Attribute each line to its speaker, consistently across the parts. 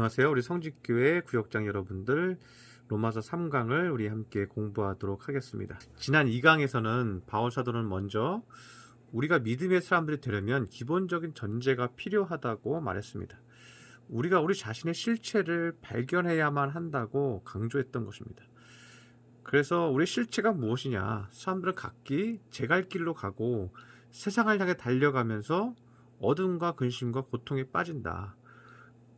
Speaker 1: 안녕하세요. 우리 성직교회 구역장 여러분들, 로마서 3강을 우리 함께 공부하도록 하겠습니다. 지난 2강에서는 바울 사도는 먼저 우리가 믿음의 사람들이 되려면 기본적인 전제가 필요하다고 말했습니다. 우리가 우리 자신의 실체를 발견해야만 한다고 강조했던 것입니다. 그래서 우리 실체가 무엇이냐? 사람들은 각기 제 갈 길로 가고 세상을 향해 달려가면서 어둠과 근심과 고통에 빠진다.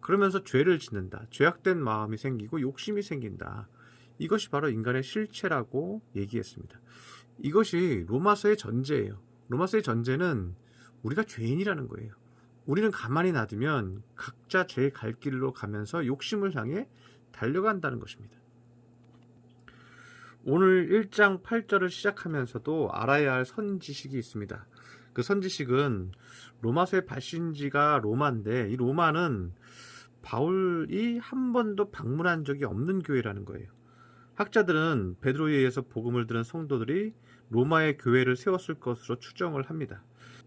Speaker 1: 그러면서 죄를 짓는다. 죄악된 마음이 생기고 욕심이 생긴다. 이것이 바로 인간의 실체라고 얘기했습니다. 이것이 로마서의 전제예요. 로마서의 전제는 우리가 죄인이라는 거예요. 우리는 가만히 놔두면 각자 제 갈 길로 가면서 욕심을 향해 달려간다는 것입니다. 오늘 1장 8절을 시작하면서도 알아야 할 선지식이 있습니다. 그 선지식은 로마서의 발신지가 로마인데, 이 로마는 바울이 한 번도 방문한 적이 없는 교회라는 거예요. 학자들은 베드로에 의해서 복음을 들은 성도들이 로마의 교회를 세웠을 것으로 추정을 합니다.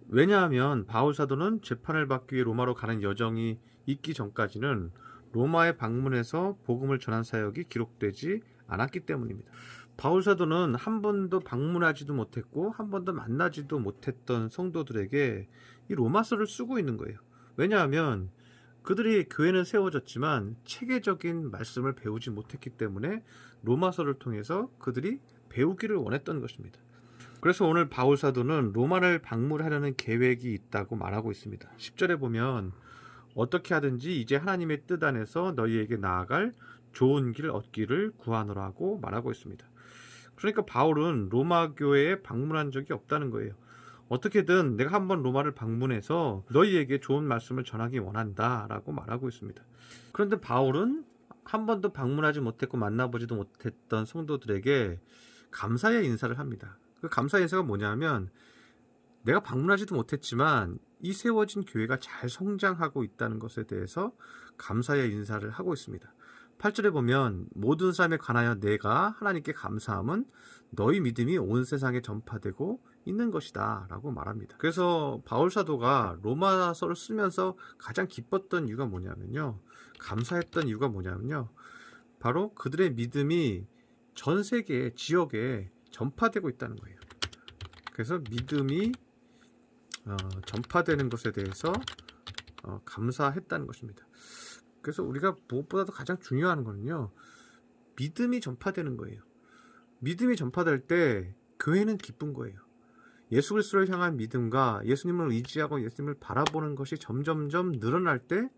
Speaker 1: 왜냐하면 바울 사도는 재판을 받기 위해 로마로 가는 여정이 있기 전까지는 로마에 방문해서 복음을 전한 사역이 기록되지 않았기 때문입니다. 바울 사도는 한 번도 방문하지도 못했고 한 번도 만나지도 못했던 성도들에게 이 로마서를 쓰고 있는 거예요. 왜냐하면 그들이 교회는 세워졌지만 체계적인 말씀을 배우지 못했기 때문에 로마서를 통해서 그들이 배우기를 원했던 것입니다. 그래서 오늘 바울 사도는 로마를 방문하려는 계획이 있다고 말하고 있습니다. 10절에 보면 어떻게 하든지 이제 하나님의 뜻 안에서 너희에게 나아갈 좋은 길 얻기를 구하노라고 말하고 있습니다. 그러니까 바울은 로마 교회에 방문한 적이 없다는 거예요. 어떻게든 내가 한번 로마를 방문해서 너희에게 좋은 말씀을 전하기 원한다 라고 말하고 있습니다. 그런데 바울은 한 번도 방문하지 못했고 만나보지도 못했던 성도들에게 감사의 인사를 합니다. 그 감사의 인사가 뭐냐면 내가 방문하지도 못했지만 이 세워진 교회가 잘 성장하고 있다는 것에 대해서 감사의 인사를 하고 있습니다. 8절에 보면 모든 사람에 관하여 내가 하나님께 감사함은 너희 믿음이 온 세상에 전파되고 있는 것이다 라고 말합니다. 그래서 바울 사도가 로마서를 쓰면서 가장 기뻤던 이유가 뭐냐면요, 감사했던 이유가 뭐냐면요, 바로 그들의 믿음이 전 세계 지역에 전파되고 있다는 거예요. 그래서 믿음이 전파되는 것에 대해서 감사했다는 것입니다. 그래서 우리가 무엇보다도 가장 중요한 거는요, 믿음이 전파되는 거예요. 믿음이 전파될 때 교회는 기쁜 거예요. 예수 그리스도를 향한 믿음과 예수님을 의지하고 예수님을 바라보는 것이 점점점 늘어날 때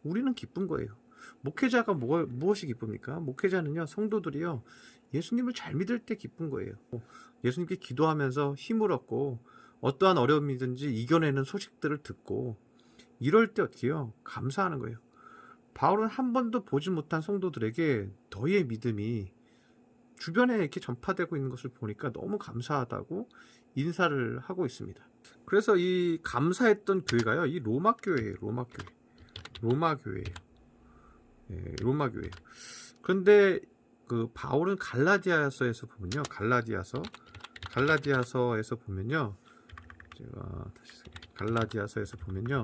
Speaker 1: 우리는 기쁜 거예요. 목회자가 무엇이 기쁩니까? 목회자는요, 성도들이요, 예수님을 잘 믿을 때 기쁜 거예요. 예수님께 기도하면서 힘을 얻고 어떠한 어려움이든지 이겨내는 소식들을 듣고 이럴 때 어떻게 해요? 감사하는 거예요. 바울은 한 번도 보지 못한 성도들에게 너희의 믿음이 주변에 이렇게 전파되고 있는 것을 보니까 너무 감사하다고 인사를 하고 있습니다. 그래서 이 감사했던 교회가요, 이 로마 교회예요. 로마 교회예요. 예, 로마 교회예요. 그런데 그 바울은 갈라디아서에서 보면요, 갈라디아서에서 보면요, 제가 다시 갈라디아서에서 보면요,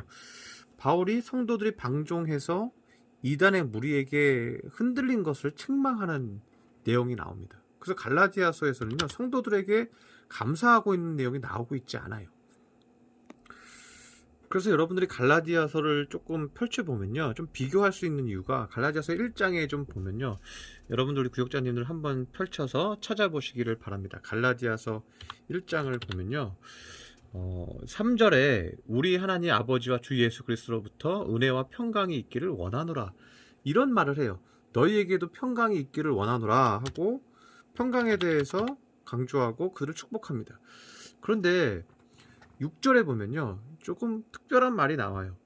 Speaker 1: 바울이 성도들이 방종해서 이단의 무리에게 흔들린 것을 책망하는 내용이 나옵니다. 그래서 갈라디아서에서는요, 성도들에게 감사하고 있는 내용이 나오고 있지 않아요. 그래서 여러분들이 갈라디아서를 조금 펼쳐보면요, 좀 비교할 수 있는 이유가 갈라디아서 1장에 좀 보면요, 여러분들 우리 구역자님들 한번 펼쳐서 찾아보시기를 바랍니다. 갈라디아서 1장을 보면요, 3절에 우리 하나님 아버지와 주 예수 그리스도로부터 은혜와 평강이 있기를 원하노라, 이런 말을 해요. 너희에게도 평강이 있기를 원하노라 하고 평강에 대해서 강조하고 그들을 축복합니다. 그런데 6절에 보면요, 조금 특별한 말이 나와요.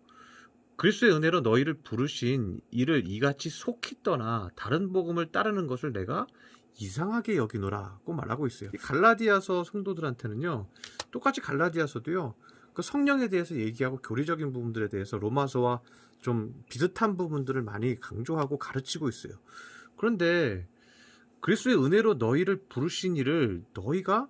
Speaker 1: 그리스도의 은혜로 너희를 부르신 이를 이같이 속히 떠나 다른 복음을 따르는 것을 내가 이상하게 여기노라고 말하고 있어요. 이 갈라디아서 성도들한테는요, 똑같이 갈라디아서도요, 그 성령에 대해서 얘기하고 교리적인 부분들에 대해서 로마서와 좀 비슷한 부분들을 많이 강조하고 가르치고 있어요. 그런데 그리스도의 은혜로 너희를 부르신 이를 너희가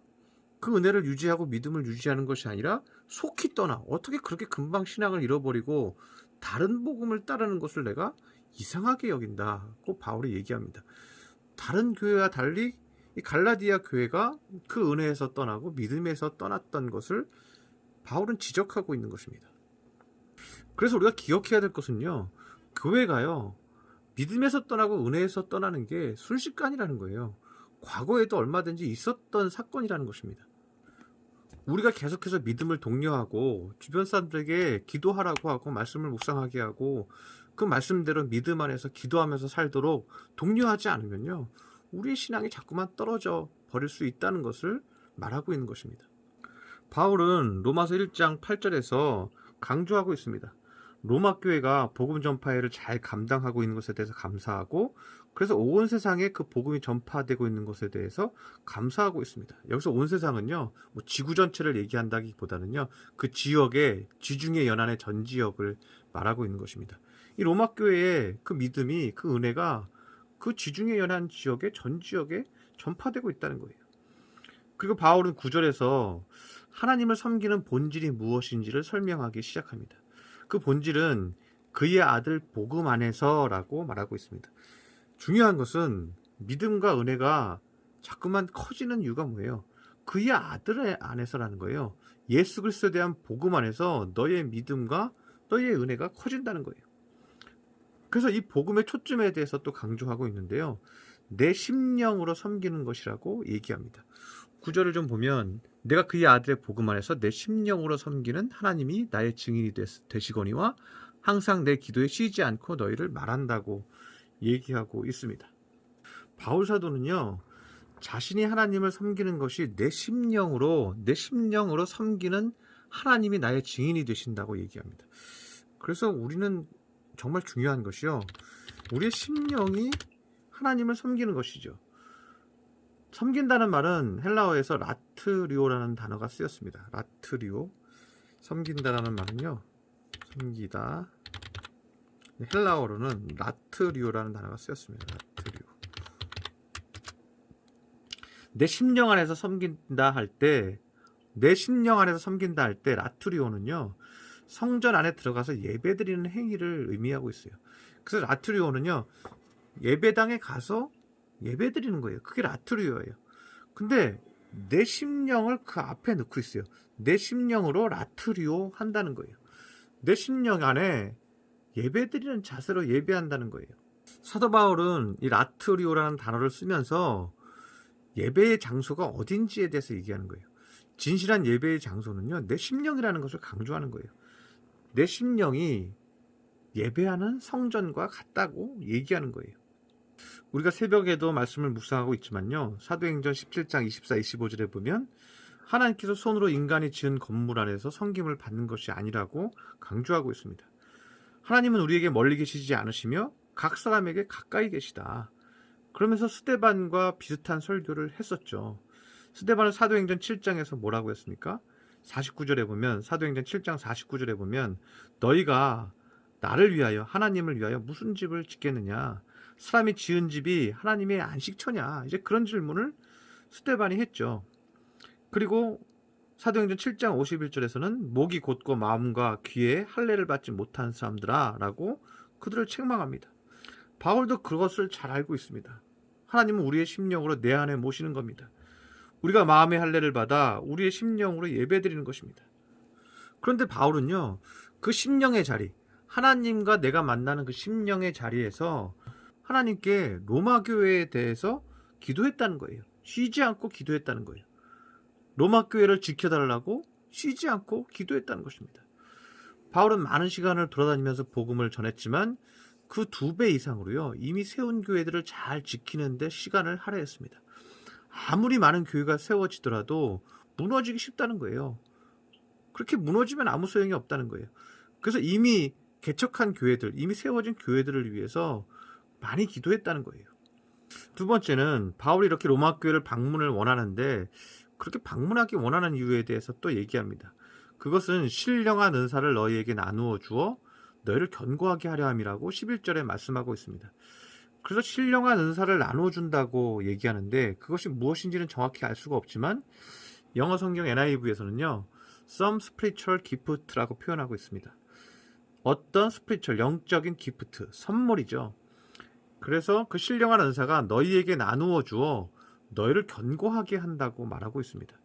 Speaker 1: 그 은혜를 유지하고 믿음을 유지하는 것이 아니라 속히 떠나, 어떻게 그렇게 금방 신앙을 잃어버리고 다른 복음을 따르는 것을 내가 이상하게 여긴다고 바울이 얘기합니다. 다른 교회와 달리 이 갈라디아 교회가 그 은혜에서 떠나고 믿음에서 떠났던 것을 바울은 지적하고 있는 것입니다. 그래서 우리가 기억해야 될 것은요, 교회가요 믿음에서 떠나고 은혜에서 떠나는 게 순식간이라는 거예요. 과거에도 얼마든지 있었던 사건이라는 것입니다. 우리가 계속해서 믿음을 독려하고 주변 사람들에게 기도하라고 하고 말씀을 묵상하게 하고 그 말씀대로 믿음 안에서 기도하면서 살도록 독려하지 않으면요, 우리의 신앙이 자꾸만 떨어져 버릴 수 있다는 것을 말하고 있는 것입니다. 바울은 로마서 1장 8절에서 강조하고 있습니다. 로마 교회가 복음 전파회를 잘 감당하고 있는 것에 대해서 감사하고, 그래서 온 세상에 그 복음이 전파되고 있는 것에 대해서 감사하고 있습니다. 여기서 온 세상은요, 뭐 지구 전체를 얘기한다기보다는요, 그 지역의 지중해 연안의 전 지역을 말하고 있는 것입니다. 이 로마 교회의 그 믿음이, 그 은혜가 그 지중해 연안 지역의 전 지역에 전파되고 있다는 거예요. 그리고 바울은 9절에서 하나님을 섬기는 본질이 무엇인지를 설명하기 시작합니다. 그 본질은 그의 아들 복음 안에서라고 말하고 있습니다. 중요한 것은 믿음과 은혜가 자꾸만 커지는 이유가 뭐예요? 그의 아들 안에서라는 거예요. 예수 그리스도에 대한 복음 안에서 너의 믿음과 너의 은혜가 커진다는 거예요. 그래서 이 복음의 초점에 대해서 또 강조하고 있는데요, 내 심령으로 섬기는 것이라고 얘기합니다. 9절을 좀 보면 내가 그의 아들의 복음 안에서 내 심령으로 섬기는 하나님이 나의 증인이 되시거니와 항상 내 기도에 쉬지 않고 너희를 말한다고 얘기하고 있습니다. 바울 사도는요, 자신이 하나님을 섬기는 것이 내 심령으로 섬기는 하나님이 나의 증인이 되신다고 얘기합니다. 그래서 우리는 정말 중요한 것이요, 우리의 심령이 하나님을 섬기는 것이죠. 섬긴다는 말은 헬라어에서 라트리오라는 단어가 쓰였습니다. 라트리오, 섬긴다라는 말은요, 섬기다, 헬라어로는 라트리오라는 단어가 쓰였습니다. 라트리오. 내 심령 안에서 섬긴다 할 때, 라트리오는요, 성전 안에 들어가서 예배드리는 행위를 의미하고 있어요. 그래서 라트리오는요, 예배당에 가서 예배드리는 거예요. 그게 라트리오예요. 근데 내 심령을 그 앞에 넣고 있어요. 내 심령으로 라트리오 한다는 거예요. 내 심령 안에 예배드리는 자세로 예배한다는 거예요. 사도 바울은 이 라트리오라는 단어를 쓰면서 예배의 장소가 어딘지에 대해서 얘기하는 거예요. 진실한 예배의 장소는요, 내 심령이라는 것을 강조하는 거예요. 내 심령이 예배하는 성전과 같다고 얘기하는 거예요. 우리가 새벽에도 말씀을 묵상하고 있지만요, 사도행전 17장 24, 25절에 보면 하나님께서 손으로 인간이 지은 건물 안에서 섬김을 받는 것이 아니라고 강조하고 있습니다. 하나님은 우리에게 멀리 계시지 않으시며 각 사람에게 가까이 계시다. 그러면서 스데반과 비슷한 설교를 했었죠. 스데반은 사도행전 7장에서 뭐라고 했습니까? 49절에 보면, 사도행전 7장 49절에 보면 너희가 나를 위하여, 하나님을 위하여 무슨 집을 짓겠느냐? 사람이 지은 집이 하나님의 안식처냐? 이제 그런 질문을 스데반이 했죠. 그리고 사도행전 7장 51절에서는 목이 곧고 마음과 귀에 할례를 받지 못한 사람들아 라고 그들을 책망합니다. 바울도 그것을 잘 알고 있습니다. 하나님은 우리의 심령으로 내 안에 모시는 겁니다. 우리가 마음의 할례를 받아 우리의 심령으로 예배드리는 것입니다. 그런데 바울은요, 그 심령의 자리, 하나님과 내가 만나는 그 심령의 자리에서 하나님께 로마 교회에 대해서 기도했다는 거예요. 쉬지 않고 기도했다는 거예요. 로마 교회를 지켜달라고 쉬지 않고 기도했다는 것입니다. 바울은 많은 시간을 돌아다니면서 복음을 전했지만 그 2배 이상으로요, 이미 세운 교회들을 잘 지키는 데 시간을 할애했습니다. 아무리 많은 교회가 세워지더라도 무너지기 쉽다는 거예요. 그렇게 무너지면 아무 소용이 없다는 거예요. 그래서 이미 개척한 교회들, 이미 세워진 교회들을 위해서 많이 기도했다는 거예요. 두 번째는 바울이 이렇게 로마 교회를 방문을 원하는데 그렇게 방문하기 원하는 이유에 대해서 또 얘기합니다. 그것은 신령한 은사를 너희에게 나누어 주어 너희를 견고하게 하려 함이라고 11절에 말씀하고 있습니다. 그래서 신령한 은사를 나누어 준다고 얘기하는데 그것이 무엇인지는 정확히 알 수가 없지만 영어 성경 NIV에서는요, some spiritual gift라고 표현하고 있습니다. 어떤 스피리추얼 영적인 기프트, 선물이죠. 그래서 그 신령한 은사가 너희에게 나누어 주어 너희를 견고하게 한다고 말하고 있습니다.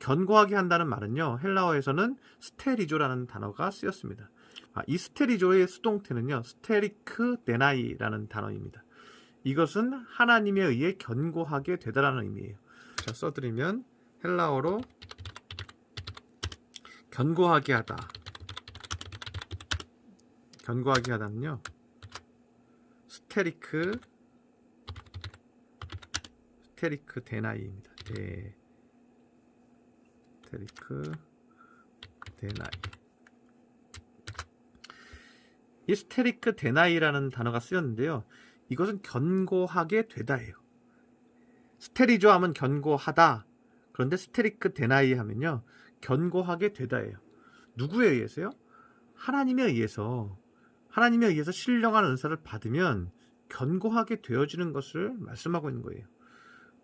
Speaker 1: 견고하게 한다는 말은요, 헬라어에서는 스테리조라는 단어가 쓰였습니다. 이 스테리조의 수동태는요, 스테리크 데나이라는 단어입니다. 이것은 하나님에 의해 견고하게 되다라는 의미예요. 자, 써드리면 헬라어로 견고하게 하다. 견고하게 하다는요, 스테리크 데나이입니다. 스테리크 데나이. 이 스테리크 데나이라는 단어가 쓰였는데요. 이것은 견고하게 되다예요. 스테리조 하면 견고하다. 그런데 스테리크 데나이 하면요, 견고하게 되다예요. 누구에 의해서요? 하나님에 의해서 신령한 은사를 받으면 견고하게 되어지는 것을 말씀하고 있는 거예요.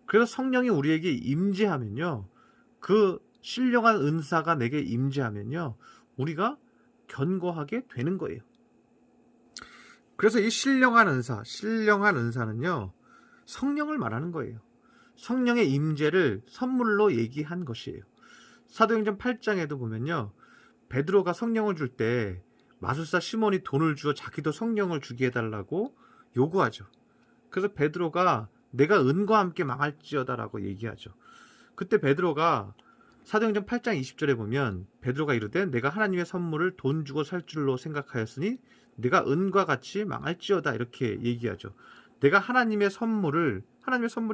Speaker 1: 그래서 성령이 우리에게 임재하면요, 그 신령한 은사가 내게 임재하면요, 우리가 견고하게 되는 거예요. 그래서 이 신령한 은사는요, 성령을 말하는 거예요. 성령의 임재를 선물로 얘기한 것이에요. 사도행전 8장에도 보면요, 베드로가 성령을 줄 때 마술사 시몬이 돈을 주어 자기도 성령을 주게 해달라고 요구하죠. 그래서 베드로가 내가 은과 함께 망할지어다라고 얘기하죠. 그때 베드로가 사도행전 8장 20절에 보면 베드로가 이르되 내가 하나님의 선물을 돈 주고 살 줄로 생각하였으니 내가 은과 같이 망할지어다 이렇게 얘기하죠. 내가 하나님의 선물이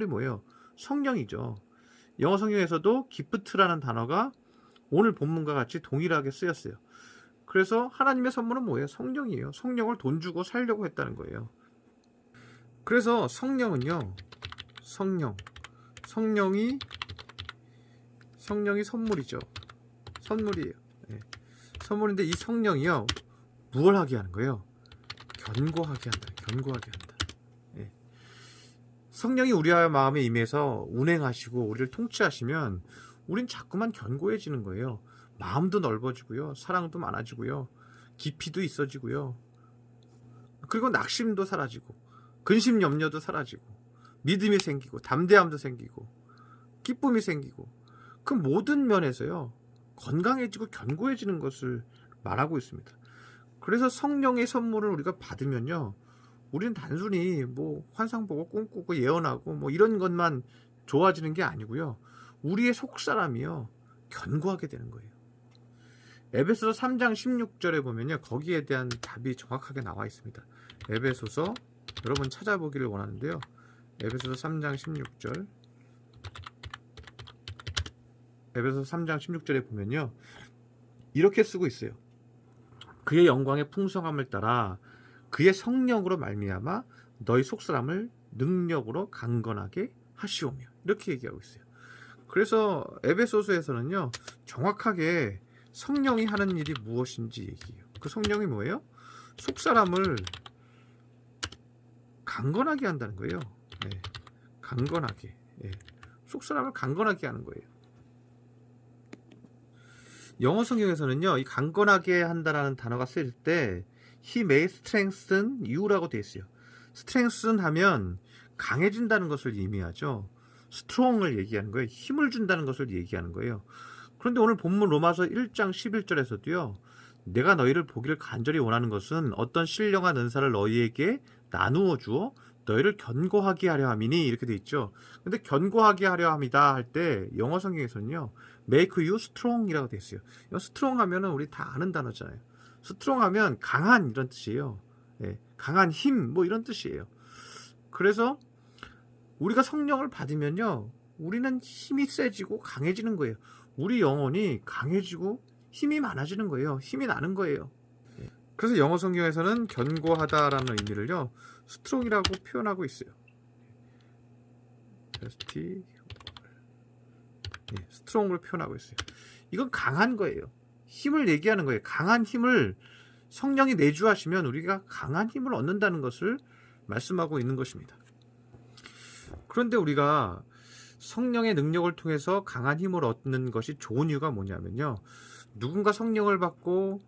Speaker 1: 뭐예요? 성령이죠. 영어 성경에서도 기프트라는 단어가 오늘 본문과 같이 동일하게 쓰였어요. 그래서 하나님의 선물은 뭐예요? 성령이에요. 성령을 돈 주고 살려고 했다는 거예요. 그래서 성령은요, 성령이 선물이죠. 선물이에요. 네. 선물인데 이 성령이요, 무엇을 하게 하는 거예요? 견고하게 한다. 네. 성령이 우리의 마음에 임해서 운행하시고 우리를 통치하시면 우린 자꾸만 견고해지는 거예요. 마음도 넓어지고요, 사랑도 많아지고요, 깊이도 있어지고요, 그리고 낙심도 사라지고 근심 염려도 사라지고 믿음이 생기고 담대함도 생기고 기쁨이 생기고 그 모든 면에서요, 건강해지고 견고해지는 것을 말하고 있습니다. 그래서 성령의 선물을 우리가 받으면요, 우리는 단순히 뭐 환상 보고 꿈꾸고 예언하고 뭐 이런 것만 좋아지는 게 아니고요, 우리의 속사람이요, 견고하게 되는 거예요. 에베소서 3장 16절에 보면요, 거기에 대한 답이 정확하게 나와 있습니다. 에베소서 여러분 찾아보기를 원하는데요, 에베소서 3장 16절, 에베소서 3장 16절에 보면요, 이렇게 쓰고 있어요. 그의 영광의 풍성함을 따라 그의 성령으로 말미암아 너희 속사람을 능력으로 강건하게 하시오며, 이렇게 얘기하고 있어요. 그래서 에베소서에서는요, 정확하게 성령이 하는 일이 무엇인지 얘기해요. 그 성령이 뭐예요? 속사람을 강건하게 한다는 거예요. 네. 강건하게. 네. 속사람을 강건하게 하는 거예요. 영어 성경에서는요, 이 강건하게 한다라는 단어가 쓰일 때 He may strengthen you라고 되어 있어요. strengthen 하면 강해진다는 것을 의미하죠. strong을 얘기하는 거예요. 힘을 준다는 것을 얘기하는 거예요. 그런데 오늘 본문 로마서 1장 11절에서도요, 내가 너희를 보기를 간절히 원하는 것은 어떤 신령한 은사를 너희에게 나누어 주어 너희를 견고하게 하려 함이니, 이렇게 돼 있죠. 근데 견고하게 하려 함이다 할 때 영어 성경에서는요, make you strong이라고 돼 있어요. strong 하면은 우리 다 아는 단어잖아요. strong 하면 강한 이런 뜻이에요. 네, 강한 힘 뭐 이런 뜻이에요. 그래서 우리가 성령을 받으면요, 우리는 힘이 세지고 강해지는 거예요. 우리 영혼이 강해지고 힘이 많아지는 거예요. 힘이 나는 거예요. 그래서 영어 성경에서는 견고하다라는 의미를요, 스트롱이라고 표현하고 있어요. 스트롱으로 표현하고 있어요. 이건 강한 거예요. 힘을 얘기하는 거예요. 강한 힘을 성령이 내주하시면 우리가 강한 힘을 얻는다는 것을 말씀하고 있는 것입니다. 그런데 우리가 성령의 능력을 통해서 강한 힘을 얻는 것이 좋은 이유가 뭐냐면요, 누군가 성령을 받고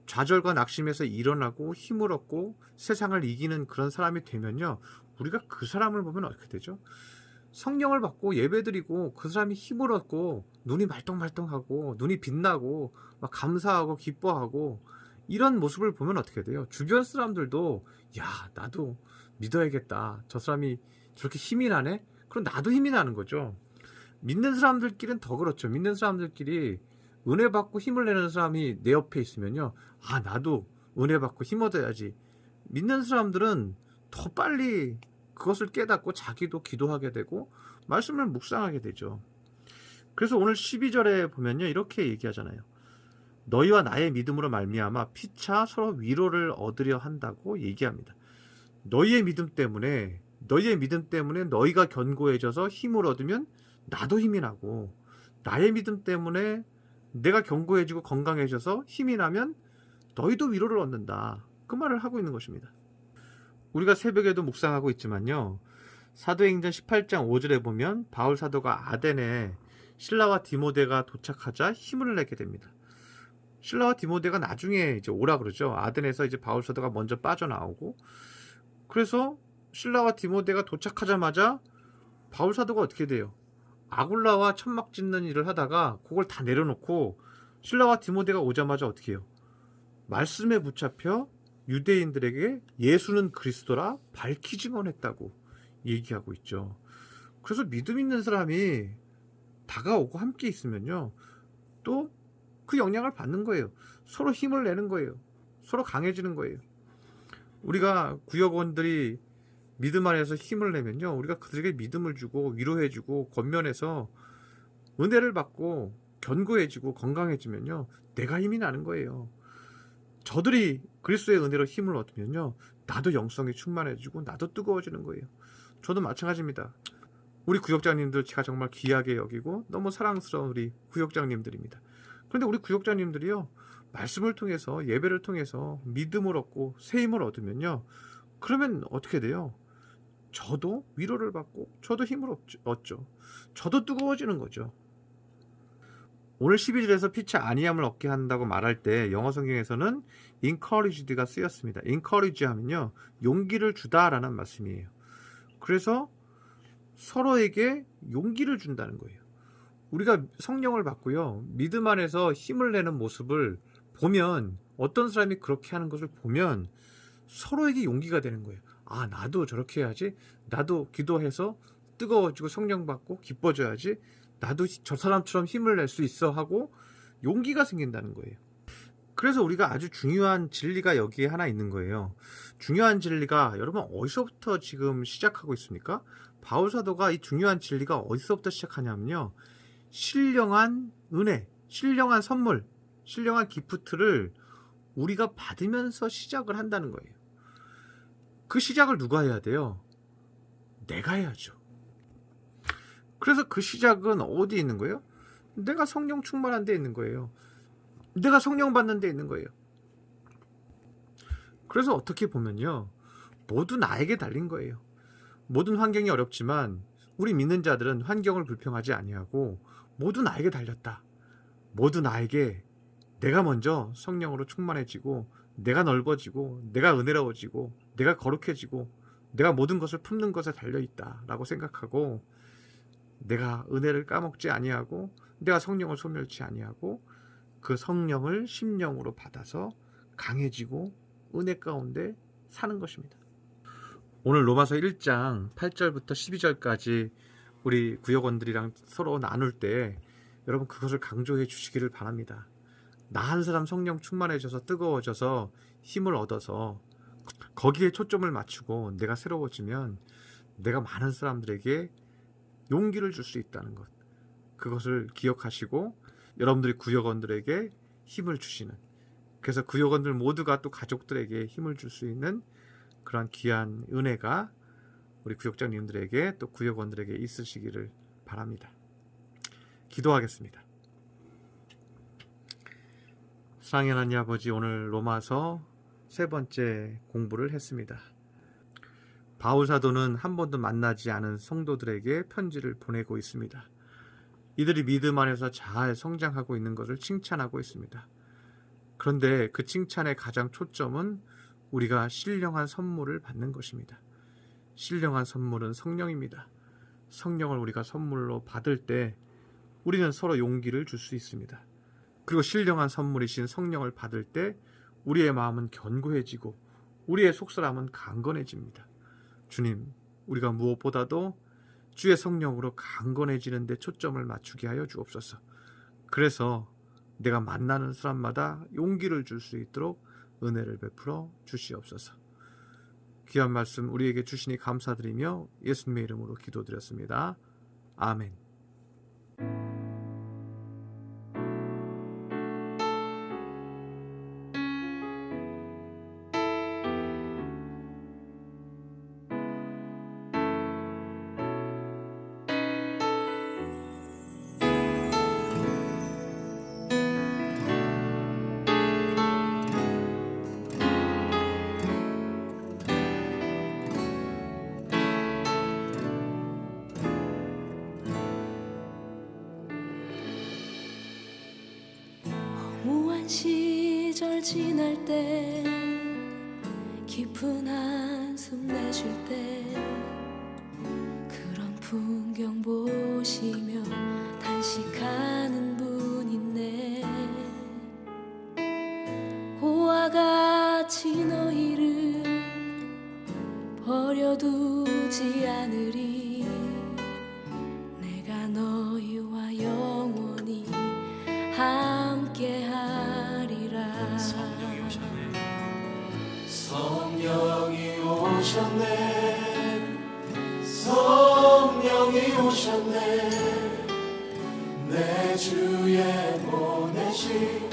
Speaker 1: 좌절과 낙심에서 일어나고 힘을 얻고 세상을 이기는 그런 사람이 되면요, 우리가 그 사람을 보면 어떻게 되죠? 성령을 받고 예배드리고 그 사람이 힘을 얻고 눈이 말똥말똥하고 눈이 빛나고 막 감사하고 기뻐하고 이런 모습을 보면 어떻게 돼요? 주변 사람들도 야, 나도 믿어야겠다. 저 사람이 저렇게 힘이 나네? 그럼 나도 힘이 나는 거죠. 믿는 사람들끼리는 더 그렇죠. 믿는 사람들끼리 은혜 받고 힘을 내는 사람이 내 옆에 있으면요, 아, 나도 은혜 받고 힘 얻어야지. 믿는 사람들은 더 빨리 그것을 깨닫고 자기도 기도하게 되고 말씀을 묵상하게 되죠. 그래서 오늘 12절에 보면요, 이렇게 얘기하잖아요. 너희와 나의 믿음으로 말미암아 피차 서로 위로를 얻으려 한다고 얘기합니다. 너희의 믿음 때문에 너희가 견고해져서 힘을 얻으면 나도 힘이 나고, 나의 믿음 때문에 내가 견고해지고 건강해져서 힘이 나면 너희도 위로를 얻는다. 그 말을 하고 있는 것입니다. 우리가 새벽에도 묵상하고 있지만요, 사도행전 18장 5절에 보면 바울 사도가 아덴에 실라와 디모데가 도착하자 힘을 내게 됩니다. 실라와 디모데가 나중에 이제 오라 그러죠. 아덴에서 이제 바울 사도가 먼저 빠져나오고, 그래서 실라와 디모데가 도착하자마자 바울 사도가 어떻게 돼요? 아굴라와 천막 짓는 일을 하다가 그걸 다 내려놓고 실라와 디모데가 오자마자 어떻게 해요? 말씀에 붙잡혀 유대인들에게 예수는 그리스도라 밝히 증언했다고 얘기하고 있죠. 그래서 믿음 있는 사람이 다가오고 함께 있으면요, 또 그 영향을 받는 거예요. 서로 힘을 내는 거예요. 서로 강해지는 거예요. 우리가 구역원들이 믿음 안에서 힘을 내면요, 우리가 그들에게 믿음을 주고 위로해주고 권면해서 은혜를 받고 견고해지고 건강해지면요, 내가 힘이 나는 거예요. 저들이 그리스도의 은혜로 힘을 얻으면요, 나도 영성이 충만해지고 나도 뜨거워지는 거예요. 저도 마찬가지입니다. 우리 구역장님들 제가 정말 귀하게 여기고 너무 사랑스러운 우리 구역장님들입니다. 그런데 우리 구역장님들이요, 말씀을 통해서 예배를 통해서 믿음을 얻고 새 힘을 얻으면요, 그러면 어떻게 돼요? 저도 위로를 받고 저도 힘을 얻죠. 저도 뜨거워지는 거죠. 오늘 12절에서 피차 아니함을 얻게 한다고 말할 때 영어 성경에서는 encouraged가 쓰였습니다. encourage 하면요, 용기를 주다라는 말씀이에요. 그래서 서로에게 용기를 준다는 거예요. 우리가 성령을 받고요, 믿음 안에서 힘을 내는 모습을 보면, 어떤 사람이 그렇게 하는 것을 보면 서로에게 용기가 되는 거예요. 아, 나도 저렇게 해야지. 나도 기도해서 뜨거워지고 성령 받고 기뻐져야지. 나도 저 사람처럼 힘을 낼 수 있어 하고 용기가 생긴다는 거예요. 그래서 우리가 아주 중요한 진리가 여기에 하나 있는 거예요. 중요한 진리가 여러분 어디서부터 지금 시작하고 있습니까? 바울 사도가 이 중요한 진리가 어디서부터 시작하냐면요, 신령한 은혜, 신령한 선물, 신령한 기프트를 우리가 받으면서 시작을 한다는 거예요. 그 시작을 누가 해야 돼요? 내가 해야죠. 그래서 그 시작은 어디 있는 거예요? 내가 성령 충만한 데 있는 거예요. 내가 성령 받는 데 있는 거예요. 그래서 어떻게 보면요, 모두 나에게 달린 거예요. 모든 환경이 어렵지만 우리 믿는 자들은 환경을 불평하지 아니하고 모두 나에게 달렸다. 모두 나에게 내가 먼저 성령으로 충만해지고 내가 넓어지고 내가 은혜로워지고 내가 거룩해지고 내가 모든 것을 품는 것에 달려있다 라고 생각하고, 내가 은혜를 까먹지 아니하고 내가 성령을 소멸치 아니하고 그 성령을 심령으로 받아서 강해지고 은혜 가운데 사는 것입니다. 오늘 로마서 1장 8절부터 12절까지 우리 구역원들이랑 서로 나눌 때 여러분 그것을 강조해 주시기를 바랍니다. 나 한 사람 성령 충만해져서 뜨거워져서 힘을 얻어서 거기에 초점을 맞추고 내가 새로워지면 내가 많은 사람들에게 용기를 줄 수 있다는 것, 그것을 기억하시고 여러분들이 구역원들에게 힘을 주시는, 그래서 구역원들 모두가 또 가족들에게 힘을 줄 수 있는 그런 귀한 은혜가 우리 구역장님들에게 또 구역원들에게 있으시기를 바랍니다. 기도하겠습니다. 사랑의 하나님 아버지, 오늘 로마서 세 번째 공부를 했습니다. 바울 사도는 한 번도 만나지 않은 성도들에게 편지를 보내고 있습니다. 이들이 믿음 안에서 잘 성장하고 있는 것을 칭찬하고 있습니다. 그런데 그 칭찬의 가장 초점은 우리가 신령한 선물을 받는 것입니다. 신령한 선물은 성령입니다. 성령을 우리가 선물로 받을 때 우리는 서로 용기를 줄 수 있습니다. 그리고 신령한 선물이신 성령을 받을 때 우리의 마음은 견고해지고 우리의 속사람은 강건해집니다. 주님, 우리가 무엇보다도 주의 성령으로 강건해지는 데 초점을 맞추게 하여 주옵소서. 그래서 내가 만나는 사람마다 용기를 줄 수 있도록 은혜를 베풀어 주시옵소서. 귀한 말씀 우리에게 주시니 감사드리며 예수님의 이름으로 기도드렸습니다. 아멘.
Speaker 2: 무한 시절 지날 때 깊은 한숨 내쉴 때 그런 풍경 보시며 단식하는 분 있네. 고와 같이 너희를 버려두지 않으리. 내가 너희와 영원히 함께 하리라.
Speaker 3: 성령이 오셨네. 성령이 오셨네. 성령이 오셨네. 내 주에 보내신